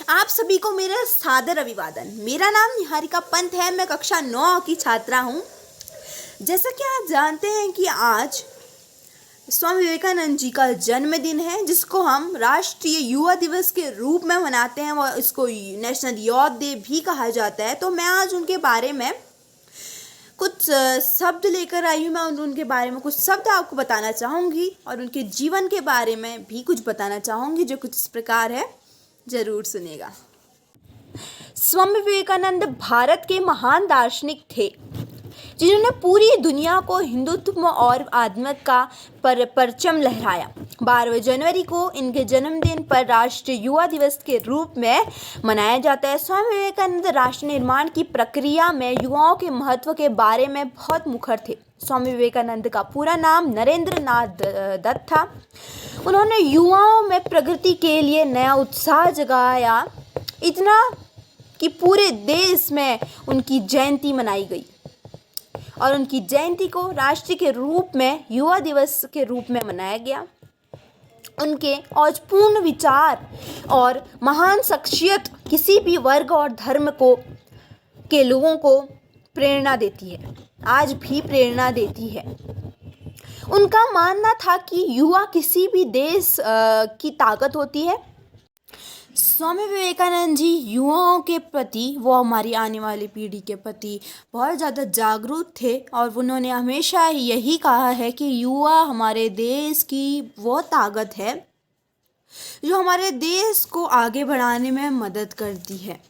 आप सभी को मेरा सादर अभिवादन। मेरा नाम निहारिका पंत है। मैं कक्षा 9 की छात्रा हूँ। जैसा कि आप जानते हैं कि आज स्वामी विवेकानंद जी का जन्मदिन है, जिसको हम राष्ट्रीय युवा दिवस के रूप में मनाते हैं और इसको नेशनल यूथ डे भी कहा जाता है। तो मैं आज उनके बारे में कुछ शब्द लेकर आई हूँ। मैं उनके बारे में कुछ शब्द आपको बताना चाहूँगी और उनके जीवन के बारे में भी कुछ बताना चाहूँगी, जो कुछ इस प्रकार है, ज़रूर सुनेगा। स्वामी विवेकानंद भारत के महान दार्शनिक थे, जिन्होंने पूरी दुनिया को हिंदुत्व और आध्यात्म का परचम लहराया। 12 जनवरी को इनके जन्मदिन पर राष्ट्रीय युवा दिवस के रूप में मनाया जाता है। स्वामी विवेकानंद राष्ट्र निर्माण की प्रक्रिया में युवाओं के महत्व के बारे में बहुत मुखर थे। स्वामी विवेकानंद का पूरा नाम नरेंद्र नाथ दत्त था। उन्होंने युवाओं में प्रगति के लिए नया उत्साह जगाया, इतना कि पूरे देश में उनकी जयंती मनाई गई और उनकी जयंती को राष्ट्र के रूप में युवा दिवस के रूप में मनाया गया। उनके औजपूर्ण विचार और महान शख्सियत किसी भी वर्ग और धर्म के लोगों को प्रेरणा देती है, आज भी प्रेरणा देती है। उनका मानना था कि युवा किसी भी देश की ताकत होती है। स्वामी विवेकानंद जी युवाओं के प्रति, वो हमारी आने वाली पीढ़ी के प्रति बहुत ज़्यादा जागरूक थे और उन्होंने हमेशा यही कहा है कि युवा हमारे देश की वो ताकत है जो हमारे देश को आगे बढ़ाने में मदद करती है।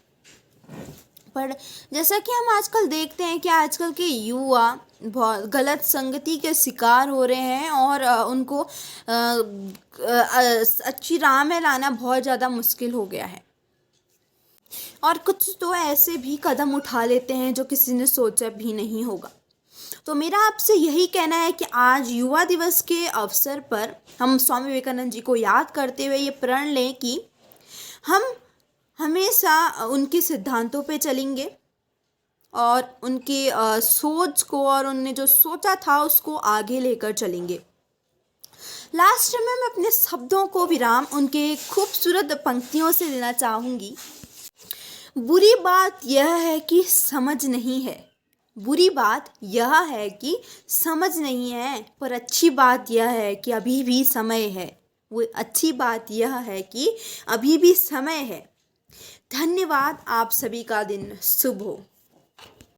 पर जैसा कि हम आजकल देखते हैं कि आजकल के युवा बहुत गलत संगति के शिकार हो रहे हैं और उनको अच्छी राह में लाना बहुत ज़्यादा मुश्किल हो गया है। और कुछ तो ऐसे भी कदम उठा लेते हैं जो किसी ने सोचा भी नहीं होगा। तो मेरा आपसे यही कहना है कि आज युवा दिवस के अवसर पर हम स्वामी विवेकानंद जी को याद करते हुए ये प्रण लें कि हम हमेशा उनके सिद्धांतों पे चलेंगे और उनकी सोच को और उनने जो सोचा था उसको आगे लेकर चलेंगे। लास्ट में मैं अपने शब्दों को विराम उनके खूबसूरत पंक्तियों से देना चाहूँगी। बुरी बात यह है कि समझ नहीं है, बुरी बात यह है कि समझ नहीं है, पर अच्छी बात यह है कि अभी भी समय है। वो अच्छी बात यह है कि अभी भी समय है। धन्यवाद। आप सभी का दिन शुभ हो।